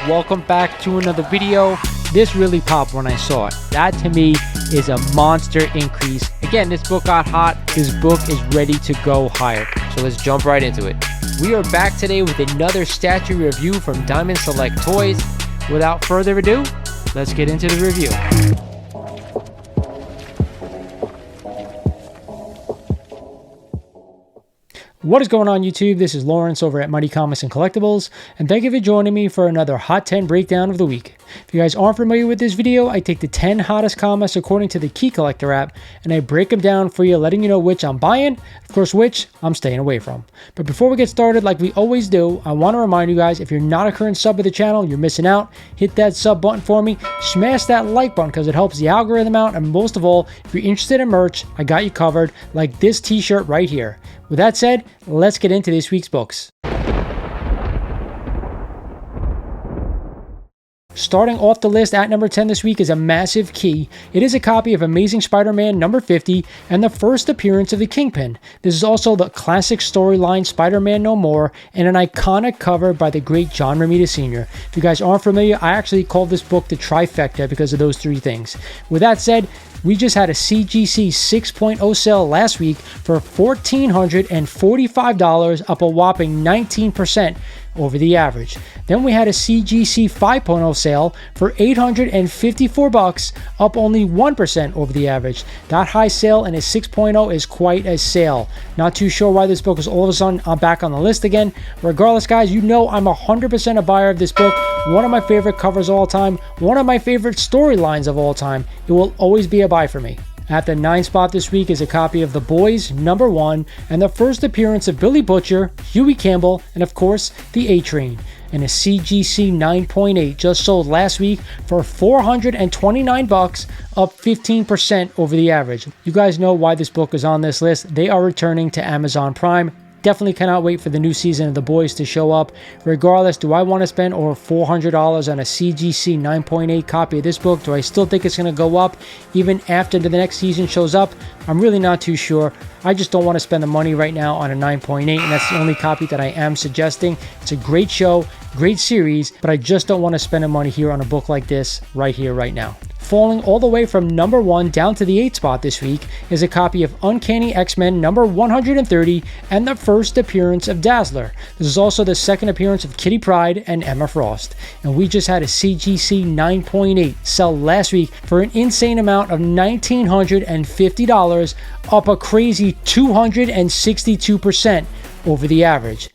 welcome back to another video. This really popped when I saw it. That to me is a monster increase. Again, this book got hot. This book is ready to go higher. So let's jump right into it. We are back today with another statue review from Diamond Select Toys. Without further ado, let's get into the review. What is going on YouTube? This is Lawrence over at Mighty Comics and Collectibles, and thank you for joining me for another Hot 10 breakdown of the week. If you guys aren't familiar with this video, I take the 10 hottest comics according to the Key Collector app, and I break them down for you, letting you know which I'm buying, of course which I'm staying away from. But before we get started, like we always do, I want to remind you guys, if you're not a current sub of the channel, you're missing out. Hit that sub button for me, smash that like button because it helps the algorithm out, and most of all, if you're interested in merch, I got you covered, like this t-shirt right here. With that said, let's get into this week's books. Starting off the list at number 10 this week is a massive key. It is a copy of Amazing Spider-Man number 50 and the first appearance of the Kingpin. This is also the classic storyline Spider-Man No More and an iconic cover by the great John Romita Sr. If you guys aren't familiar, I actually call this book the trifecta because of those three things. With that said, we just had a CGC 6.0 sale last week for $1,445, up a whopping 19% over the average. Then we had a CGC 5.0 sale for $854, up only 1% over the average. That high sale and a 6.0 is quite a sale. Not too sure why this book is all of a sudden back on the list again. Regardless, guys, you know I'm 100% a buyer of this book. One of my favorite covers of all time, one of my favorite storylines of all time. It will always be a buy for me. At the 9th spot this week is a copy of The Boys number 1 and the first appearance of Billy Butcher, Huey Campbell, and of course the A-Train. And a CGC 9.8 just sold last week for $429, up 15% over the average. You guys know why this book is on this list. They are returning to Amazon Prime. Definitely cannot wait for the new season of The Boys to show up. Regardless, do I want to spend over $400 on a CGC 9.8 copy of this book? Do I still think it's going to go up even after the next season shows up? I'm really not too sure. I just don't want to spend the money right now on a 9.8, and that's the only copy that I am suggesting. It's a great show, great series, but I just don't want to spend the money here on a book like this right here, right now. Falling all the way from number 1 down to the 8th spot this week is a copy of Uncanny X-Men number 130 and the first appearance of Dazzler. This is also the second appearance of Kitty Pryde and Emma Frost. And we just had a CGC 9.8 sell last week for an insane amount of $1,950, up a crazy 262% over the average.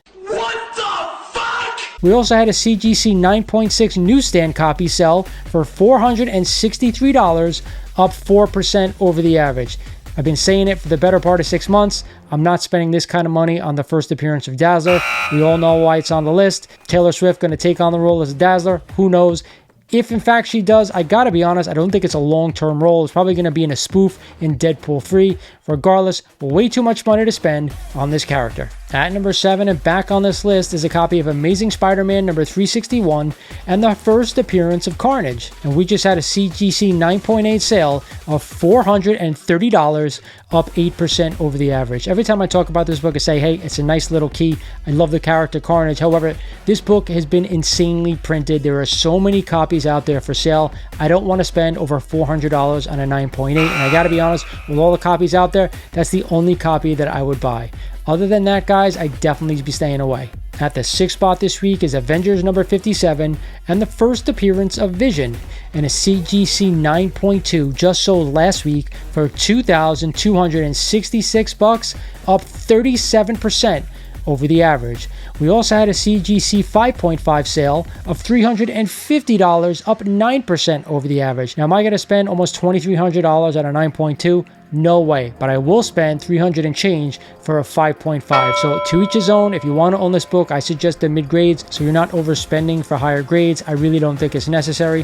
We also had a CGC 9.6 newsstand copy sell for $463, up 4% over the average. I've been saying it for the better part of 6 months. I'm not spending this kind of money on the first appearance of Dazzler. We all know why it's on the list. Taylor Swift going to take on the role as Dazzler. Who knows? If in fact she does, I gotta be honest, I don't think it's a long-term role. It's probably gonna be in a spoof in Deadpool 3. Regardless, way too much money to spend on this character. At number 7 and back on this list is a copy of Amazing Spider-Man number 361 and the first appearance of Carnage. And we just had a CGC 9.8 sale of $430, up 8% over the average. Every time I talk about this book, I say, hey, it's a nice little key. I love the character Carnage. However, this book has been insanely printed. There are so many copies out there for sale. I don't want to spend over $400 on a 9.8, and I gotta be honest, with all the copies out there, that's the only copy that I would buy. Other than that, guys, I'd definitely be staying away. At the 6th spot this week is Avengers number 57 and the first appearance of Vision, and a CGC 9.2 just sold last week for $2,266, up 37% over the average. We also had a CGC 5.5 sale of $350, up 9% over the average. Now, am I going to spend almost $2,300 on a 9.2? No way, but I will spend $300 and change for a 5.5. So to each his own. If you want to own this book, I suggest the mid grades so you're not overspending for higher grades. I really don't think it's necessary.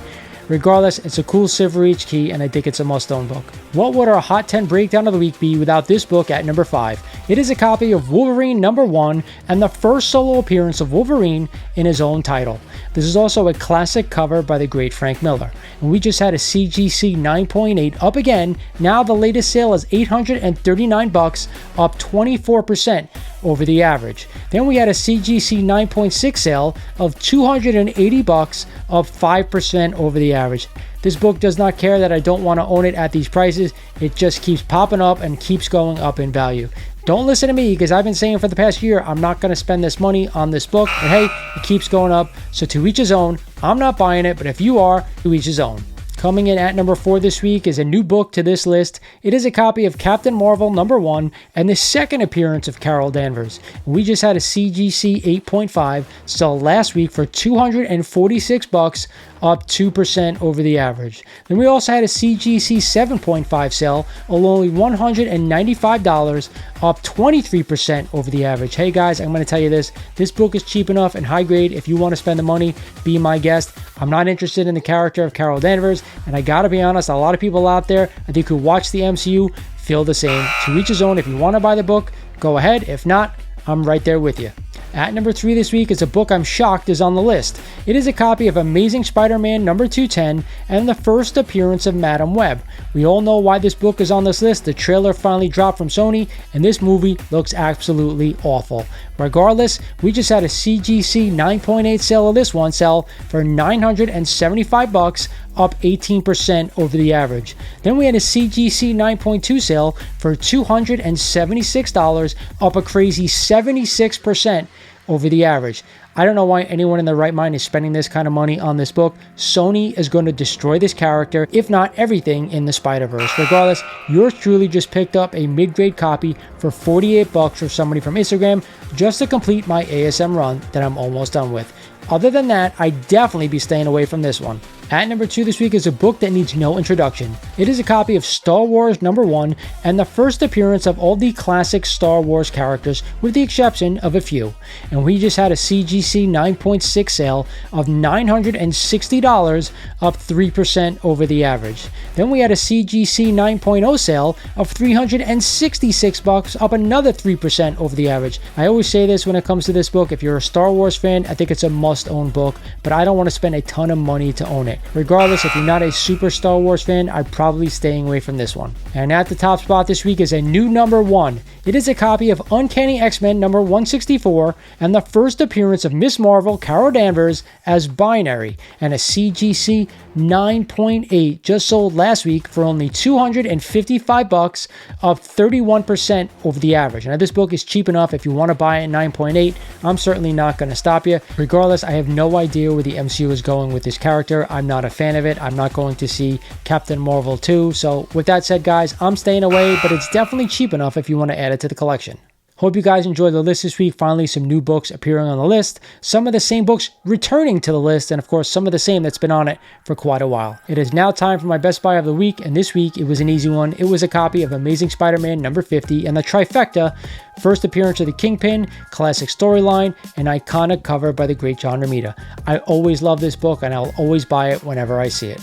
Regardless, it's a cool Silver Age key, and I think it's a must-own book. What would our Hot 10 breakdown of the week be without this book at number 5? It is a copy of Wolverine number 1 and the first solo appearance of Wolverine in his own title. This is also a classic cover by the great Frank Miller. And we just had a CGC 9.8 up again, now the latest sale is $839, up 24% over the average. Then we had a CGC 9.6 sale of $280, up 5% over the average. This book does not care that I don't want to own it at these prices. It just keeps popping up and keeps going up in value. Don't listen to me, because I've been saying for the past year I'm not going to spend this money on this book. But hey, it keeps going up. So to each his own. I'm not buying it, but if you are, to each his own. Coming in at number 4 this week is a new book to this list. It is a copy of Captain Marvel #1 and the second appearance of Carol Danvers. We just had a CGC 8.5 sell last week for $246, up 2% over the average. Then we also had a CGC 7.5 sell of only $195, up 23% over the average. Hey guys, I'm going to tell you this book is cheap enough and high grade. If you want to spend the money, be my guest. I'm not interested in the character of Carol Danvers, and I gotta be honest, a lot of people out there, I think, who watch the MCU feel the same. To each his own. If you want to buy the book, go ahead. If not, I'm right there with you. At number 3 this week is a book I'm shocked is on the list. It is a copy of Amazing Spider-Man #210 and the first appearance of Madam Web. We all know why this book is on this list. The trailer finally dropped from Sony, and this movie looks absolutely awful. Regardless, we just had a CGC 9.8 sale of this one sell for $975, up 18% over the average. Then we had a CGC 9.2 sale for $276, up a crazy 76% over the average. I don't know why anyone in their right mind is spending this kind of money on this book. Sony is going to destroy this character, if not everything in the Spider-Verse. Regardless, yours truly just picked up a mid-grade copy for $48 from somebody from Instagram just to complete my ASM run that I'm almost done with. Other than that, I'd definitely be staying away from this one. At number 2 this week is a book that needs no introduction. It is a copy of Star Wars #1 and the first appearance of all the classic Star Wars characters, with the exception of a few. And we just had a CGC 9.6 sale of $960, up 3% over the average. Then we had a CGC 9.0 sale of $366, up another 3% over the average. I always say this when it comes to this book. If you're a Star Wars fan, I think it's a must-own book, but I don't want to spend a ton of money to own it. Regardless, if you're not a super Star Wars fan, I'm probably staying away from this one. And at the top spot this week is a new #1. It is a copy of Uncanny X-Men #164 and the first appearance of Miss Marvel, Carol Danvers, as Binary, and a CGC 9.8 just sold last week for only $255, up 31% over the average. Now, this book is cheap enough if you want to buy it at 9.8. I'm certainly not going to stop you. Regardless, I have no idea where the MCU is going with this character. I'm not a fan of it. I'm not going to see Captain Marvel 2. So with that said, guys, I'm staying away, but it's definitely cheap enough if you want to add it to the collection. Hope you guys enjoyed the list this week. Finally, some new books appearing on the list. Some of the same books returning to the list, and of course, some of the same that's been on it for quite a while. It is now time for my best buy of the week, and this week it was an easy one. It was a copy of Amazing Spider-Man #50 and the trifecta, first appearance of the Kingpin, classic storyline, and iconic cover by the great John Romita. I always love this book, and I'll always buy it whenever I see it.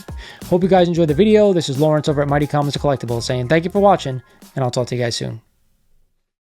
Hope you guys enjoyed the video. This is Lawrence over at Mighty Comics and Collectibles saying thank you for watching, and I'll talk to you guys soon.